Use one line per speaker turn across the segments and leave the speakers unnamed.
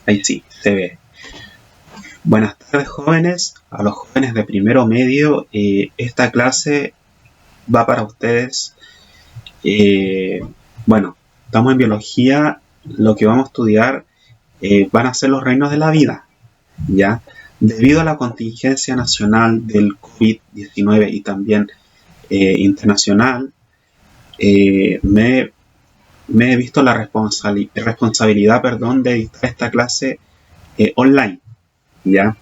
Ahí sí, se ve. Buenas tardes, jóvenes. A los jóvenes de primero medio, esta clase va para ustedes. Bueno, estamos en biología. Lo que vamos a estudiar van a ser los reinos de la vida, ¿ya? Debido a la contingencia nacional del COVID-19 y también internacional, me he visto la responsabilidad de dictar esta clase online, ¿ya?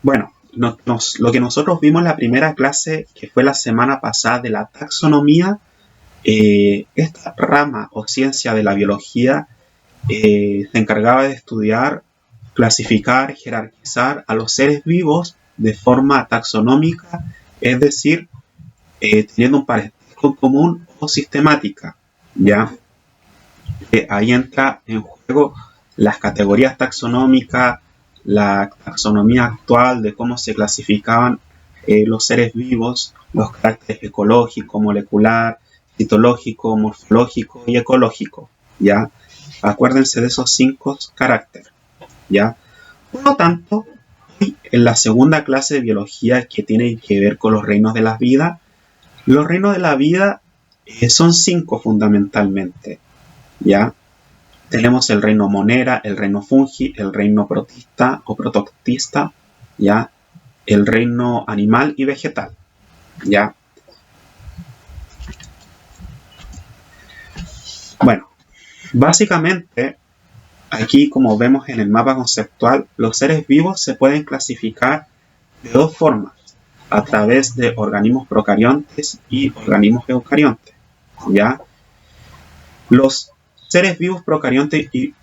Bueno, lo que nosotros vimos en la primera clase, que fue la semana pasada, de la taxonomía, esta rama o ciencia de la biología se encargaba de estudiar, clasificar, jerarquizar a los seres vivos de forma taxonómica, es decir, teniendo un parentesco común o sistemática, ¿ya? Ahí entra en juego las categorías taxonómicas, la taxonomía actual de cómo se clasificaban los seres vivos, los caracteres ecológico, molecular, citológico, morfológico y ecológico, ¿ya? Acuérdense de esos 5 caracteres, ¿ya? Por lo tanto, hoy en la segunda clase de biología, que tiene que ver con los reinos de la vida, los reinos de la vida son 5 fundamentalmente, ¿ya? Tenemos el reino monera, el reino fungi, el reino protista o protoctista, ¿ya? El reino animal y vegetal, ¿ya? Bueno, básicamente, aquí como vemos en el mapa conceptual, los seres vivos se pueden clasificar de 2 formas, a través de organismos procariontes y organismos eucariontes, ¿ya? Los seres vivos procariontes y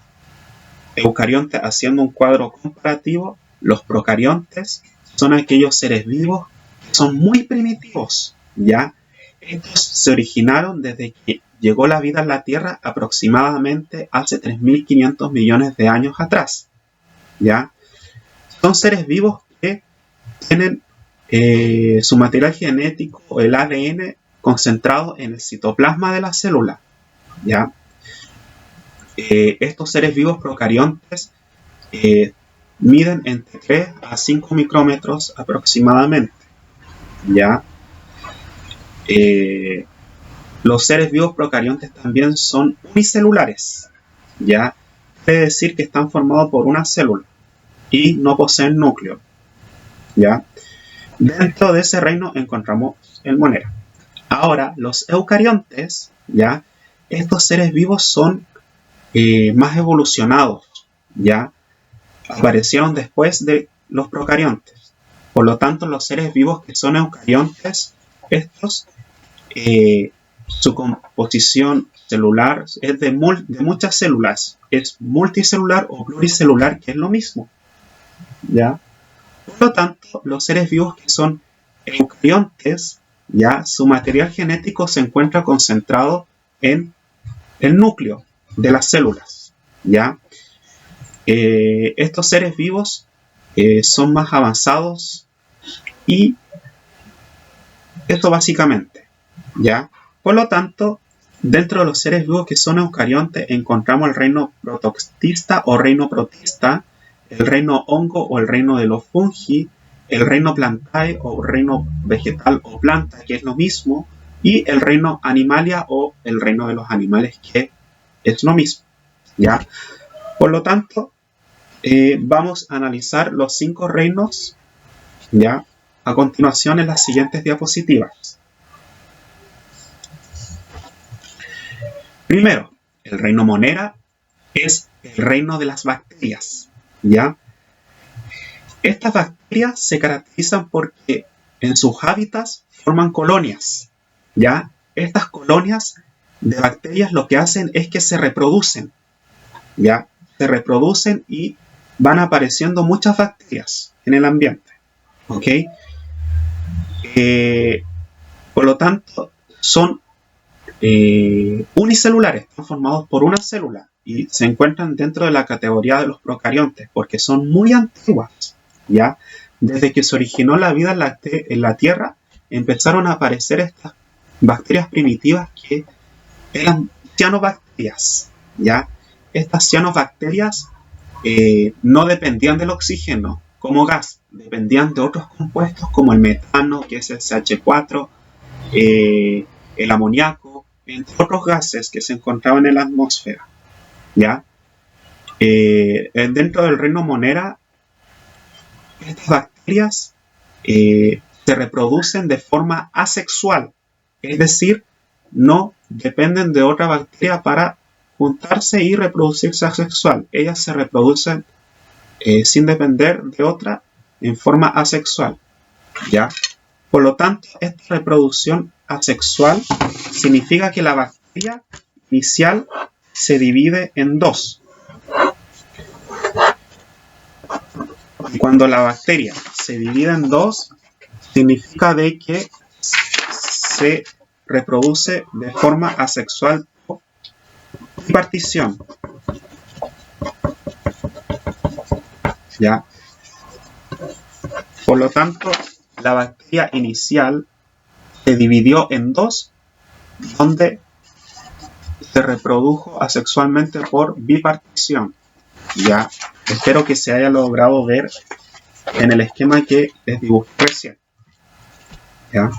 eucariontes, haciendo un cuadro comparativo, los procariontes son aquellos seres vivos que son muy primitivos, ¿ya? Estos se originaron desde que llegó la vida a la Tierra aproximadamente hace 3.500 millones de años atrás, ¿ya? Son seres vivos que tienen su material genético, el ADN, concentrado en el citoplasma de la célula, ¿ya? Estos seres vivos procariontes miden entre 3 a 5 micrómetros aproximadamente, ¿ya? Los seres vivos procariontes también son unicelulares, ¿ya? Quiere decir que están formados por una célula y no poseen núcleo, ¿ya? Dentro de ese reino encontramos el monera. Ahora, los eucariontes, ¿ya? Estos seres vivos son más evolucionados, ¿ya? Aparecieron después de los procariontes. Por lo tanto, los seres vivos que son eucariontes, estos, su composición celular es de muchas células. Es multicelular o pluricelular, que es lo mismo, ¿ya? Por lo tanto, los seres vivos que son eucariontes, ya su material genético se encuentra concentrado en el núcleo de las células, ¿ya? Estos seres vivos son más avanzados y esto básicamente, ¿ya? Por lo tanto, dentro de los seres vivos que son eucariontes encontramos el reino protoctista o reino protista, el reino hongo o el reino de los fungi, el reino plantae o reino vegetal o planta, que es lo mismo, y el reino animalia o el reino de los animales, que es lo mismo, ¿ya? Por lo tanto, vamos a analizar los 5 reinos, ¿ya? A continuación en las siguientes diapositivas. Primero, el reino monera es el reino de las bacterias, ¿ya? Estas bacterias se caracterizan porque en sus hábitats forman colonias, ¿ya? Estas colonias de bacterias lo que hacen es que se reproducen, ¿ya? Se reproducen y van apareciendo muchas bacterias en el ambiente, ¿ok? Por lo tanto, son unicelulares, están formados por una célula y se encuentran dentro de la categoría de los procariontes porque son muy antiguas, ¿ya? Desde que se originó la vida en la Tierra, empezaron a aparecer estas bacterias primitivas que eran cianobacterias, ¿ya? estas cianobacterias no dependían del oxígeno como gas, dependían de otros compuestos como el metano, que es el CH4, el amoníaco, entre otros gases que se encontraban en la atmósfera, ¿ya? Dentro del reino Monera, estas bacterias se reproducen de forma asexual, es decir, no dependen de otra bacteria para juntarse y reproducirse asexual. Ellas se reproducen sin depender de otra en forma asexual, ¿ya? Por lo tanto, esta reproducción asexual significa que la bacteria inicial se divide en dos. Y cuando la bacteria se divide en dos, significa de que se reproduce de forma asexual por bipartición, ¿ya? Por lo tanto, la bacteria inicial se dividió en dos, donde se reprodujo asexualmente por bipartición, ¿ya? Espero que se haya logrado ver en el esquema que les dibujé recién, ¿ya?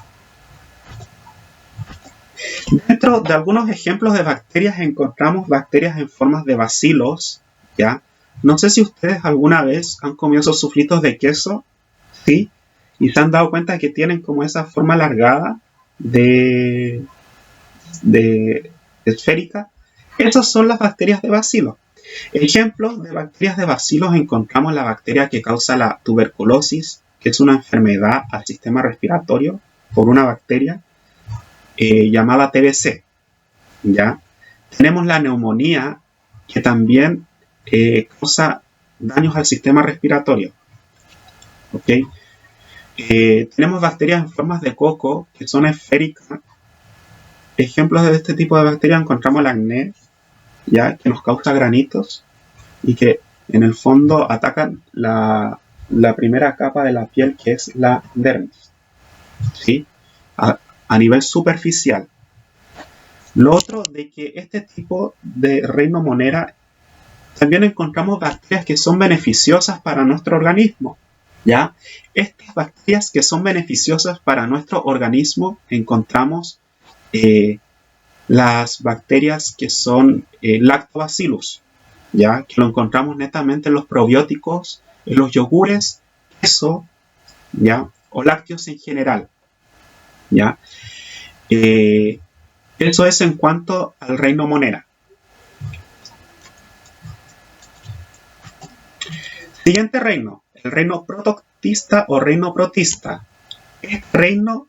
Dentro de algunos ejemplos de bacterias encontramos bacterias en formas de bacilos, ¿ya? No sé si ustedes alguna vez han comido esos suflitos de queso, ¿sí? Y se han dado cuenta que tienen como esa forma alargada de esférica. Esas son las bacterias de bacilos. Ejemplos de bacterias de bacilos encontramos la bacteria que causa la tuberculosis, que es una enfermedad al sistema respiratorio por una bacteria llamada TBC, ¿ya? Tenemos la neumonía, que también causa daños al sistema respiratorio, ¿ok? Tenemos bacterias en formas de coco, que son esféricas. Ejemplos de este tipo de bacterias encontramos la acné, ¿ya? Que nos causa granitos y que en el fondo atacan la primera capa de la piel, que es la dermis, ¿sí? A nivel superficial. Lo otro de que este tipo de reino Monera también encontramos bacterias que son beneficiosas para nuestro organismo, ¿ya? Estas bacterias que son beneficiosas para nuestro organismo encontramos las bacterias que son lactobacillus, ¿ya? Que lo encontramos netamente en los probióticos, en los yogures, queso, ¿ya? O lácteos en general, ¿ya? Eso es en cuanto al reino Monera. Siguiente reino, el reino protoctista o reino protista. Este reino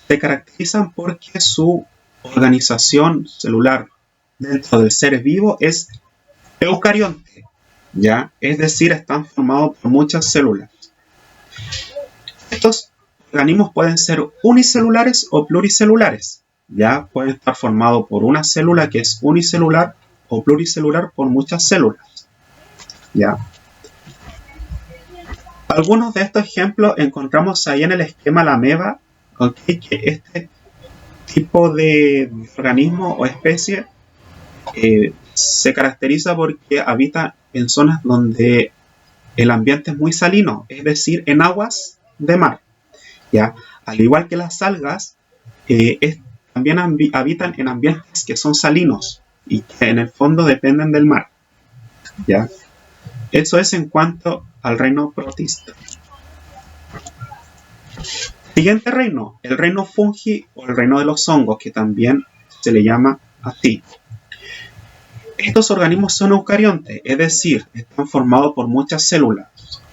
se caracteriza porque su organización celular dentro del ser vivo es eucarionte, ¿ya? Es decir, están formados por muchas células. Estos organismos pueden ser unicelulares o pluricelulares, ¿ya? Pueden estar formados por una célula que es unicelular o pluricelular por muchas células, ¿ya? Algunos de estos ejemplos encontramos ahí en el esquema la ameba, ¿okay? Que este tipo de organismo o especie se caracteriza porque habita en zonas donde el ambiente es muy salino, es decir, en aguas de mar, ¿ya? Al igual que las algas, también habitan en ambientes que son salinos y que en el fondo dependen del mar, ¿ya? Eso es en cuanto al reino protista. Siguiente reino, el reino fungi o el reino de los hongos, que también se le llama así. Estos organismos son eucariontes, es decir, están formados por muchas células,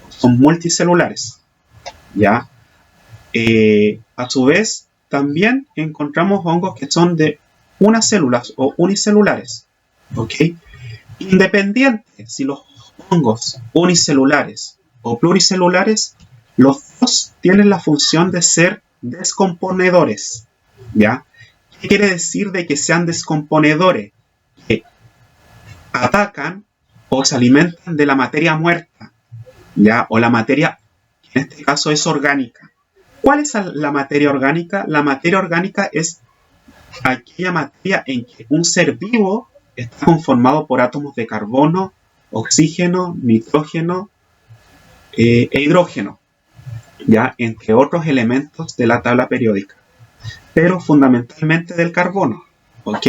son multicelulares, ¿ya? A su vez, también encontramos hongos que son de unas células o unicelulares, ¿ok? Independiente si los hongos unicelulares o pluricelulares, los dos tienen la función de ser descomponedores, ¿ya? ¿Qué quiere decir de que sean descomponedores? Que atacan o se alimentan de la materia muerta, ¿ya? O la materia, que en este caso es orgánica. ¿Cuál es la materia orgánica? La materia orgánica es aquella materia en que un ser vivo está conformado por átomos de carbono, oxígeno, nitrógeno e hidrógeno, ya, entre otros elementos de la tabla periódica, pero fundamentalmente del carbono, ¿ok?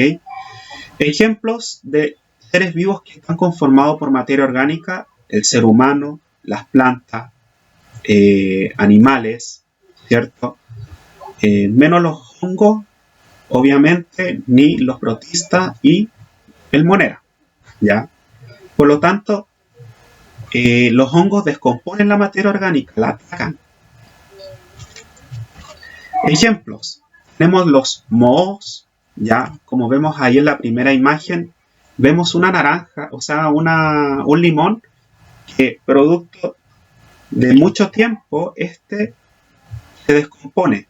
Ejemplos de seres vivos que están conformados por materia orgánica: el ser humano, las plantas, animales, ¿cierto? Menos los hongos, obviamente, ni los protistas y el monera, ¿ya? Por lo tanto, los hongos descomponen la materia orgánica, la atacan. Ejemplos: tenemos los mohos, ya, como vemos ahí en la primera imagen, vemos una naranja, o sea, un limón que, producto de mucho tiempo, se descompone,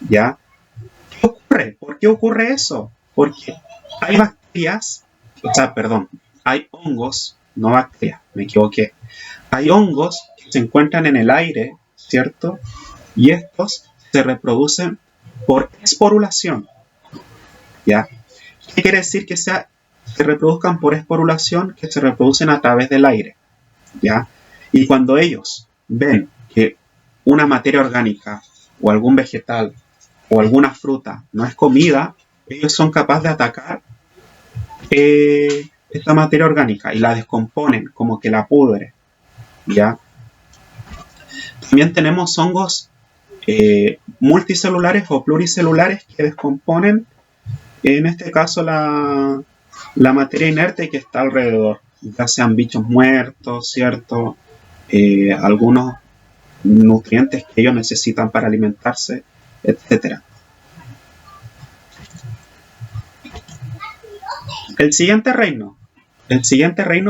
¿ya? ¿Qué ocurre? ¿Por qué ocurre eso? Porque hay bacterias, hay hongos, no bacterias, me equivoqué. Hay hongos que se encuentran en el aire, ¿cierto? Y estos se reproducen por esporulación, ¿ya? ¿Qué quiere decir que se reproduzcan por esporulación? Que se reproducen a través del aire, ¿ya? Y cuando ellos ven que una materia orgánica o algún vegetal o alguna fruta no es comida, ellos son capaces de atacar esta materia orgánica y la descomponen, como que la pudre, ¿ya? También tenemos hongos multicelulares o pluricelulares que descomponen, en este caso, la materia inerte que está alrededor, ya sean bichos muertos, ¿cierto? Algunos nutrientes que ellos necesitan para alimentarse, etc. El siguiente reino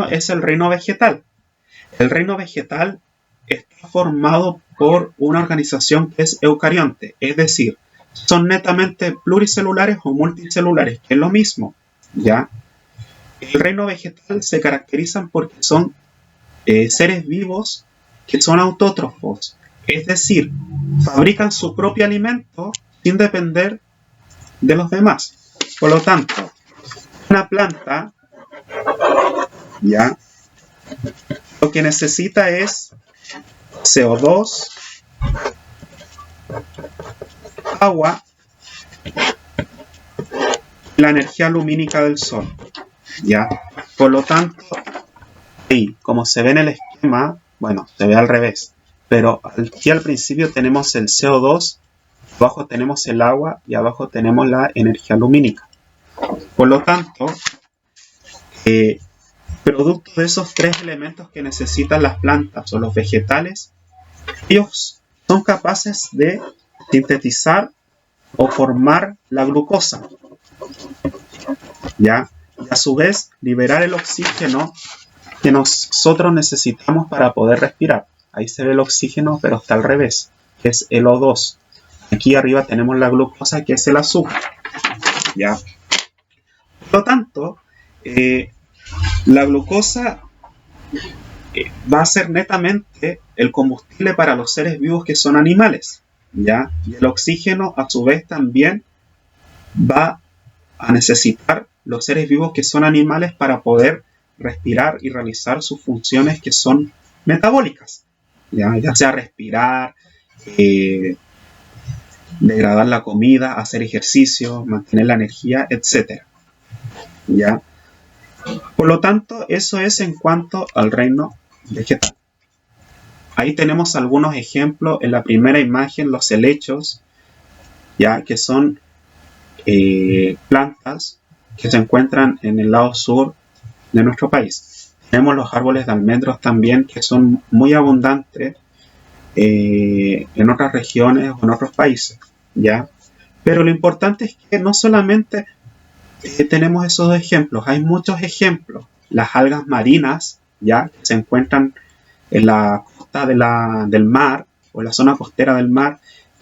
es el reino vegetal. El reino vegetal está formado por una organización que es eucarionte, es decir, son netamente pluricelulares o multicelulares, que es lo mismo, ¿ya? El reino vegetal se caracterizan porque son seres vivos que son autótrofos, es decir, fabrican su propio alimento sin depender de los demás. Por lo tanto, una planta, ¿ya?, lo que necesita es CO2, agua, la energía lumínica del sol, ¿ya? Por lo tanto, ahí, como se ve en el esquema, bueno, se ve al revés, pero aquí al principio tenemos el CO2, abajo tenemos el agua y abajo tenemos la energía lumínica. Por lo tanto, producto de esos tres elementos que necesitan las plantas o los vegetales, ellos son capaces de sintetizar o formar la glucosa, ¿ya? Y a su vez liberar el oxígeno que nosotros necesitamos para poder respirar. Ahí se ve el oxígeno, pero está al revés, que es el O2. Aquí arriba tenemos la glucosa, que es el azúcar, ¿ya? Por lo tanto, la glucosa va a ser netamente el combustible para los seres vivos que son animales, ¿ya? Y el oxígeno, a su vez, también va a necesitar los seres vivos que son animales para poder respirar y realizar sus funciones que son metabólicas, ya sea respirar, degradar la comida, hacer ejercicio, mantener la energía, etc. ¿Ya? Por lo tanto, eso es en cuanto al reino vegetal. Ahí tenemos algunos ejemplos. En la primera imagen, los helechos, ya, que son plantas que se encuentran en el lado sur de nuestro país. Tenemos los árboles de almendros también, que son muy abundantes en otras regiones o en otros países, ¿ya? Pero lo importante es que no solamente tenemos esos dos ejemplos, hay muchos ejemplos. Las algas marinas, ¿ya?, que se encuentran en la costa del mar o en la zona costera del mar,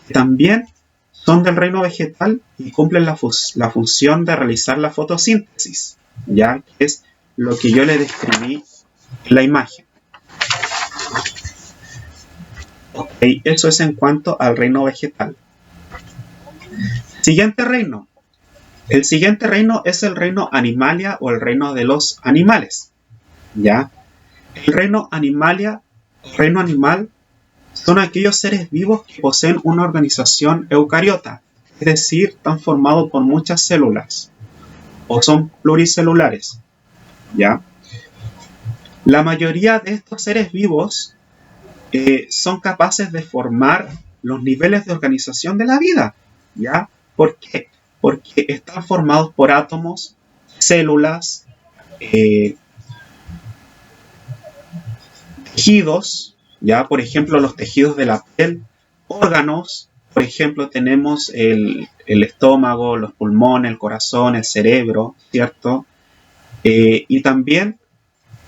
que también son del reino vegetal y cumplen la función de realizar la fotosíntesis, ¿ya?, que es lo que yo le describí en la imagen. Ok, eso es en cuanto al reino vegetal. Siguiente reino, El siguiente reino es el reino Animalia o el reino de los animales, ¿ya? El reino Animalia o reino animal son aquellos seres vivos que poseen una organización eucariota, es decir, están formados por muchas células o son pluricelulares, ¿ya? La mayoría de estos seres vivos son capaces de formar los niveles de organización de la vida, ¿ya? ¿Por qué? Porque están formados por átomos, células, tejidos, ¿ya? Por ejemplo, los tejidos de la piel, órganos, por ejemplo, tenemos el estómago, los pulmones, el corazón, el cerebro, ¿cierto? Y también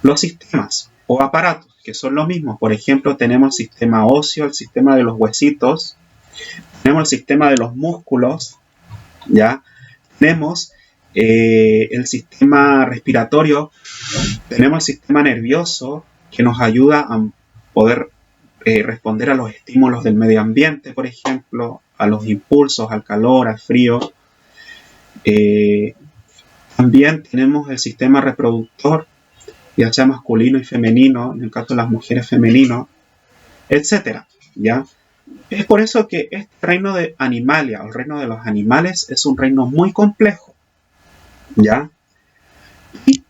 los sistemas o aparatos, que son lo mismo. Por ejemplo, tenemos el sistema óseo, el sistema de los huesitos, tenemos el sistema de los músculos, ¿ya? Tenemos el sistema respiratorio, tenemos el sistema nervioso que nos ayuda a poder responder a los estímulos del medio ambiente, por ejemplo, a los impulsos, al calor, al frío. También tenemos el sistema reproductor, ya sea masculino y femenino, en el caso de las mujeres femenino, etcétera, ¿ya? Es por eso que este reino de Animalia, o el reino de los animales, es un reino muy complejo, ¿ya? Y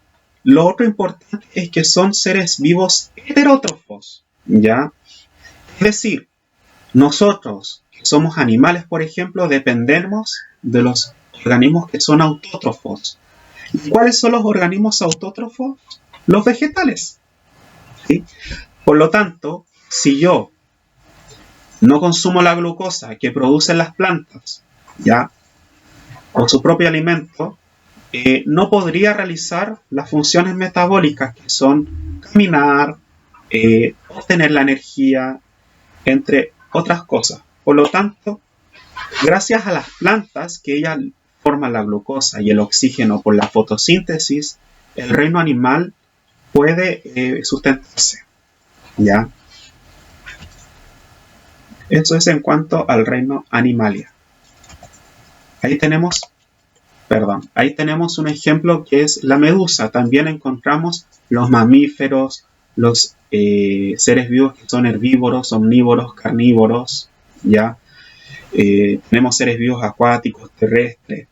lo otro importante es que son seres vivos heterótrofos, ¿ya? Es decir, nosotros, que somos animales, por ejemplo, dependemos de los organismos que son autótrofos. ¿Y cuáles son los organismos autótrofos? Los vegetales, ¿sí? Por lo tanto, si yo no consumo la glucosa que producen las plantas, ¿ya? O su propio alimento, no podría realizar las funciones metabólicas que son caminar, obtener la energía, entre otras cosas. Por lo tanto, gracias a las plantas que ellas forman la glucosa y el oxígeno por la fotosíntesis, el reino animal puede sustentarse, ¿ya? Eso es en cuanto al reino Animalia. Ahí tenemos un ejemplo que es la medusa. También encontramos los mamíferos, los seres vivos que son herbívoros, omnívoros, carnívoros, ¿ya? Tenemos seres vivos acuáticos, terrestres,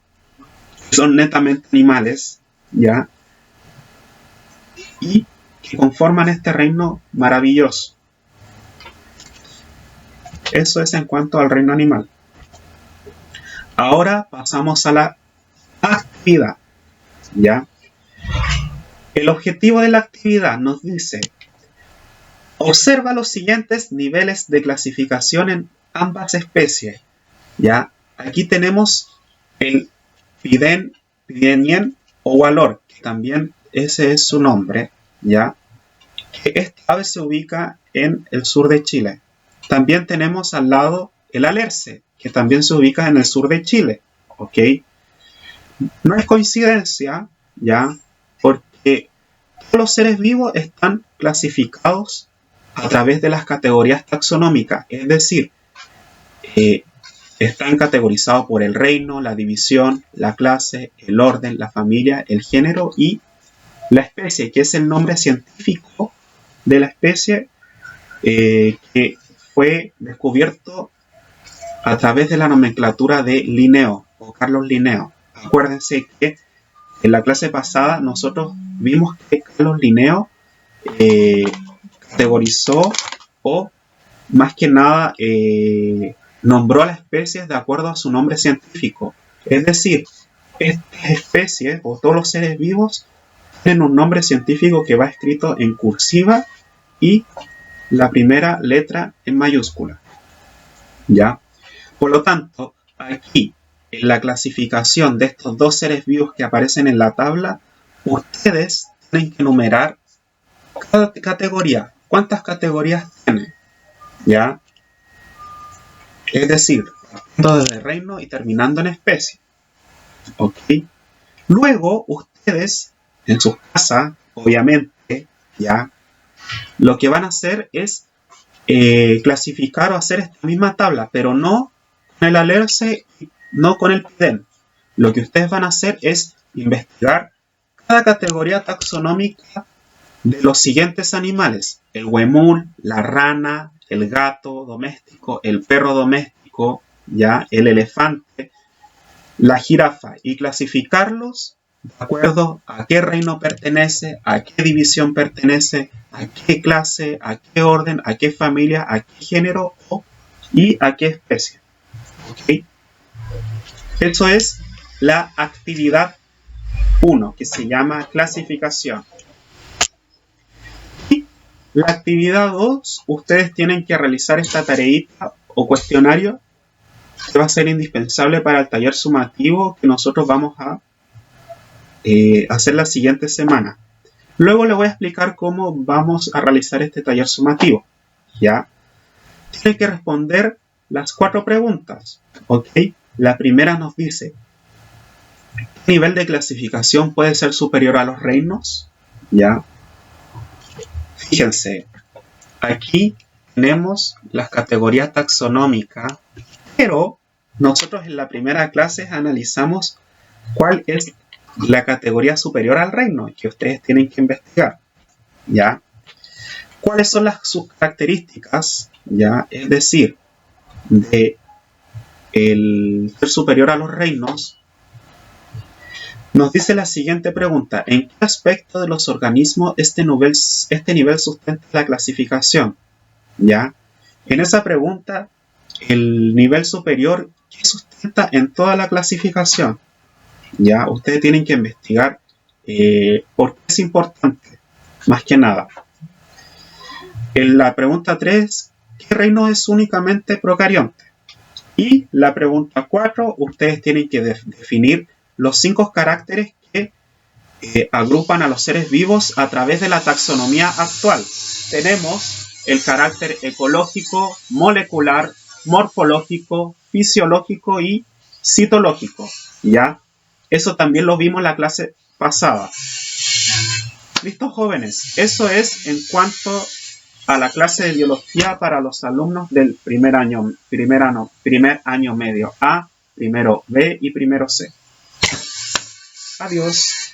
que son netamente animales, ¿ya? Y que conforman este reino maravilloso. Eso es en cuanto al reino animal. Ahora pasamos a la actividad, ¿ya? El objetivo de la actividad nos dice: observa los siguientes niveles de clasificación en ambas especies, ¿ya? Aquí tenemos el Pydenien o Walor, que también ese es su nombre, ¿ya? Que esta ave se ubica en el sur de Chile. También tenemos al lado el alerce, que también se ubica en el sur de Chile, ¿ok? No es coincidencia, ¿ya? Porque todos los seres vivos están clasificados a través de las categorías taxonómicas, es decir, están categorizados por el reino, la división, la clase, el orden, la familia, el género y la especie, que es el nombre científico de la especie que fue descubierto a través de la nomenclatura de Linneo o Carlos Linneo. Acuérdense que en la clase pasada nosotros vimos que Carlos Linneo categorizó o más que nada nombró a las especies de acuerdo a su nombre científico. Es decir, estas especies o todos los seres vivos tienen un nombre científico que va escrito en cursiva y la primera letra en mayúscula, ¿ya? Por lo tanto, aquí, en la clasificación de estos dos seres vivos que aparecen en la tabla, ustedes tienen que numerar cada categoría. ¿Cuántas categorías tienen? ¿Ya? Es decir, partiendo desde reino y terminando en especie. ¿Ok? Luego, ustedes, en sus casas, obviamente, ¿ya? Lo que van a hacer es clasificar o hacer esta misma tabla, pero no con el alerce, no con el Piden. lo que ustedes van a hacer es investigar cada categoría taxonómica de los siguientes animales: el huemul, la rana, el gato doméstico, el perro doméstico, ya, el elefante, la jirafa, y clasificarlos de acuerdo a qué reino pertenece, a qué división pertenece, a qué clase, a qué orden, a qué familia, a qué género y a qué especie. ¿Okay? Eso es la actividad 1, que se llama clasificación. Y la actividad 2, ustedes tienen que realizar esta tareita o cuestionario que va a ser indispensable para el taller sumativo que nosotros vamos a hacer la siguiente semana. Luego les voy a explicar cómo vamos a realizar este taller sumativo. ¿Ya? Tienen que responder las 4 preguntas. ¿Ok? La primera nos dice: ¿qué nivel de clasificación puede ser superior a los reinos? ¿Ya? Fíjense, aquí tenemos las categorías taxonómicas, pero nosotros en la primera clase analizamos cuál es la categoría superior al reino que ustedes tienen que investigar. ¿Ya? ¿Cuáles son sus características? ¿Ya? Es decir, de el ser superior a los reinos. Nos dice la siguiente pregunta: ¿en qué aspecto de los organismos este nivel sustenta la clasificación? ¿Ya? En esa pregunta, el nivel superior, ¿qué sustenta en toda la clasificación? ¿Ya? Ustedes tienen que investigar por qué es importante, más que nada. En la pregunta 3, ¿qué reino es únicamente procarionte? Y la pregunta 4, ustedes tienen que definir los 5 caracteres que agrupan a los seres vivos a través de la taxonomía actual. Tenemos el carácter ecológico, molecular, morfológico, fisiológico y citológico. ¿Ya? Eso también lo vimos en la clase pasada. ¿Listo, jóvenes? Eso es en cuanto a la clase de biología para los alumnos del primer año medio A, primero B y primero C. Adiós.